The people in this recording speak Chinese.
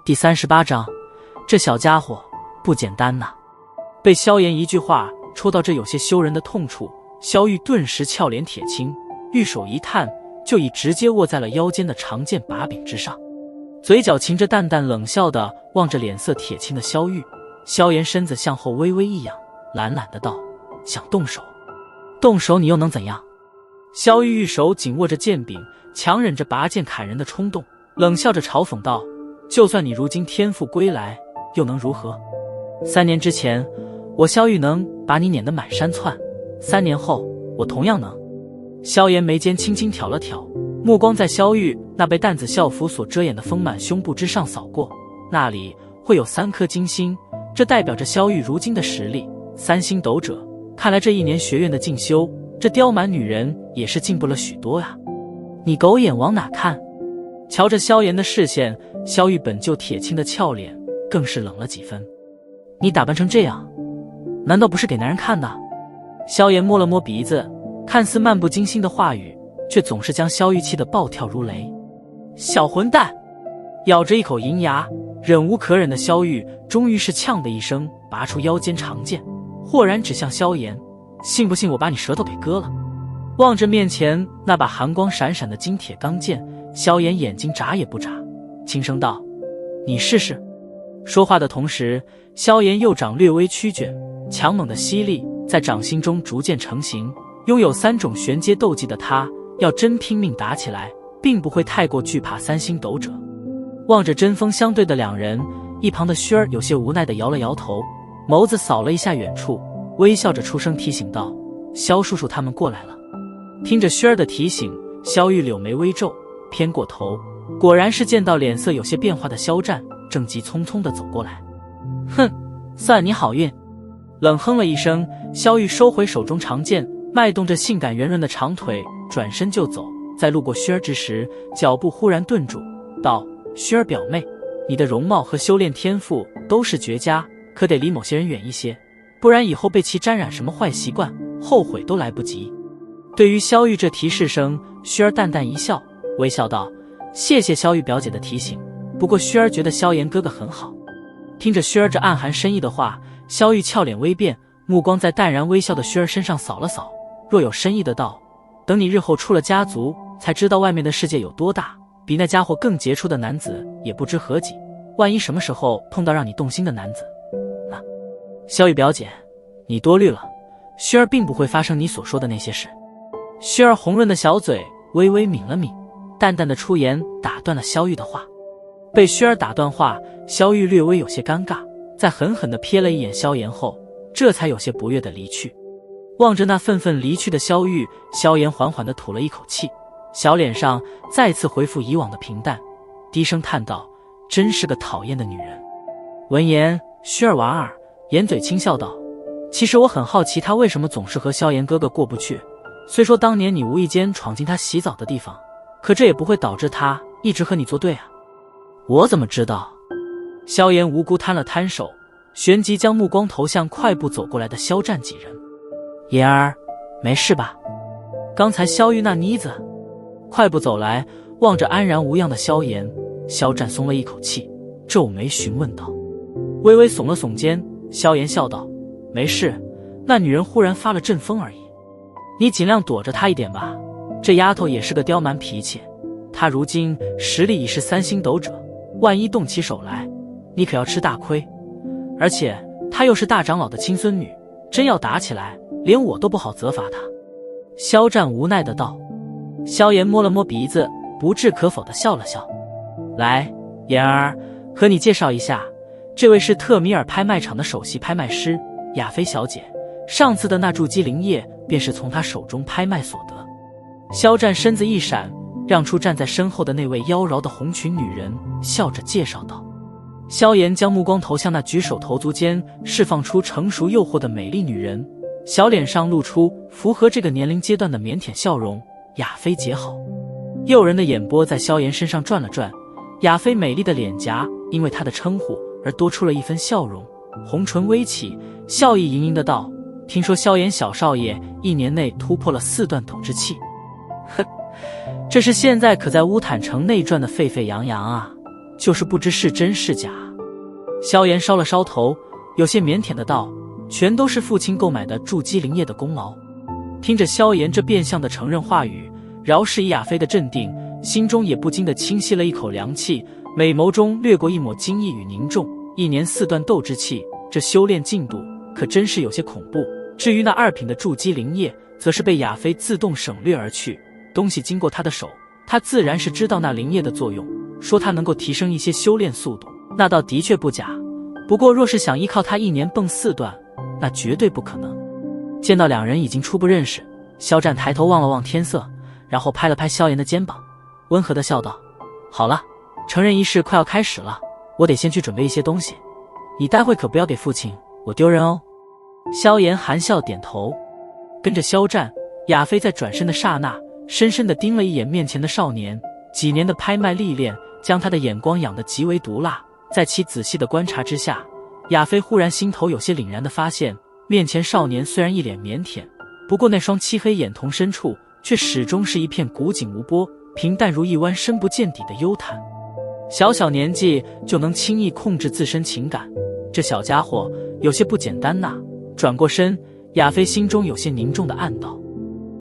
第38章，这小家伙不简单呐！被萧炎一句话戳到这有些羞人的痛处，萧玉顿时俏脸铁青，玉手一探，就已直接握在了腰间的长剑把柄之上，嘴角噙着淡淡冷笑的望着脸色铁青的萧玉。萧炎身子向后微微一仰，懒懒的道：“想动手？动手你又能怎样？”萧玉玉手紧握着剑柄，强忍着拔剑砍人的冲动，冷笑着嘲讽道：“就算你如今天赋归来，又能如何？3年之前，我萧玉能把你撵得满山窜，3年后，我同样能。”萧炎眉间轻轻挑了挑，目光在萧玉那被淡紫校服所遮掩的丰满胸部之上扫过，那里会有3颗金星，这代表着萧玉如今的实力，3星斗者。看来这1年学院的进修，这刁蛮女人也是进步了许多啊！你狗眼往哪看？瞧着萧炎的视线，萧玉本就铁青的俏脸更是冷了几分。你打扮成这样，难道不是给男人看的？萧炎摸了摸鼻子，看似漫不经心的话语，却总是将萧玉气得暴跳如雷。小混蛋！咬着一口银牙，忍无可忍的萧玉终于是呛的一声，拔出腰间长剑，豁然指向萧炎：“信不信我把你舌头给割了？”望着面前那把寒光闪闪的金铁钢剑，萧炎眼睛眨也不眨，轻声道：“你试试。”说话的同时，萧炎右掌略微曲卷，强猛的吸力在掌心中逐渐成型。拥有3种玄阶斗技的他，要真拼命打起来，并不会太过惧怕3星斗者。望着针锋相对的两人，一旁的薰儿有些无奈地摇了摇头，眸子扫了一下远处，微笑着出声提醒道：“萧叔叔他们过来了。”听着薰儿的提醒，萧玉柳眉微皱，偏过头，果然是见到脸色有些变化的萧战正急匆匆地走过来。“哼，算你好运。”冷哼了一声，萧玉收回手中长剑，迈动着性感圆润的长腿，转身就走。在路过薰儿之时，脚步忽然顿住，道：“薰儿表妹，你的容貌和修炼天赋都是绝佳，可得离某些人远一些，不然以后被其沾染什么坏习惯，后悔都来不及。”对于萧玉这提示声，薰儿淡淡一笑，微笑道：“谢谢萧玉表姐的提醒，不过薰儿觉得萧炎哥哥很好。”听着薰儿这暗含深意的话，萧玉俏脸微变，目光在淡然微笑的薰儿身上扫了扫，若有深意的道：“等你日后出了家族，才知道外面的世界有多大，比那家伙更杰出的男子也不知何几，万一什么时候碰到让你动心的男子呢？”萧玉表姐，你多虑了，薰儿并不会发生你所说的那些事。薰儿红润的小嘴微微抿了抿，淡淡的出言打断了萧玉的话。被薰儿打断话，萧玉略微有些尴尬，在狠狠地瞥了一眼萧炎后，这才有些不悦地离去。望着那愤愤离去的萧玉，萧炎缓缓地吐了一口气，小脸上再次恢复以往的平淡，低声叹道：“真是个讨厌的女人。”闻言，薰儿莞尔，掩嘴轻笑道：“其实我很好奇他为什么总是和萧炎哥哥过不去，虽说当年你无意间闯进他洗澡的地方，可这也不会导致他一直和你作对啊。”“我怎么知道？”萧炎无辜摊了摊手，旋即将目光投向快步走过来的萧战几人。“妍儿，没事吧？刚才萧玉那妮子……”快步走来，望着安然无恙的萧炎，萧战松了一口气，皱眉询问道。微微耸了耸肩，萧炎笑道：“没事，那女人忽然发了阵风而已，你尽量躲着她一点吧。这丫头也是个刁蛮脾气，她如今实力已是3星斗者，万一动起手来，你可要吃大亏。而且她又是大长老的亲孙女，真要打起来，连我都不好责罚她。”萧战无奈的道。萧炎摸了摸鼻子，不置可否的笑了笑：“来，妍儿，和你介绍一下，这位是特米尔拍卖场的首席拍卖师亚菲小姐，上次的那筑基灵液便是从她手中拍卖所得。”萧战身子一闪，让出站在身后的那位妖娆的红裙女人，笑着介绍道。萧炎将目光投向那举手投足间释放出成熟诱惑的美丽女人，小脸上露出符合这个年龄阶段的腼腆笑容：“亚菲姐好。”诱人的眼波在萧炎身上转了转，亚菲美丽的脸颊因为他的称呼而多出了一分笑容，红唇微起，笑意盈盈的道：“听说萧炎小少爷1年内突破了4段斗之气。”“哼，这是现在可在乌坦城内转的沸沸扬扬啊，就是不知是真是假。萧炎烧了烧头，有些腼腆的道：“全都是父亲购买的筑基灵液的功劳。”听着萧炎这变相的承认话语，饶是以亚飞的镇定，心中也不禁地轻吸了一口凉气，美眸中掠过一抹惊异与凝重。1年4段斗之气，这修炼进度可真是有些恐怖。至于那2品的筑基灵液，则是被亚飞自动省略而去。东西经过他的手，他自然是知道那灵液的作用，说它能够提升一些修炼速度，那倒的确不假。不过若是想依靠他1年蹦4段，那绝对不可能。见到两人已经初步认识，肖战抬头望了望天色，然后拍了拍萧炎的肩膀，温和地笑道：“好了，成人仪式快要开始了，我得先去准备一些东西，你待会可不要给父亲我丢人哦。”萧炎含笑点头，跟着肖战，亚飞在转身的刹那，深深地盯了一眼面前的少年。几年的拍卖历练，将他的眼光养得极为毒辣。在其仔细的观察之下，亚飞忽然心头有些凛然地发现，面前少年虽然一脸腼腆，不过那双漆黑眼瞳深处却始终是一片古井无波，平淡如一湾深不见底的幽潭。小年纪就能轻易控制自身情感，这小家伙有些不简单呐。转过身，亚飞心中有些凝重地暗道。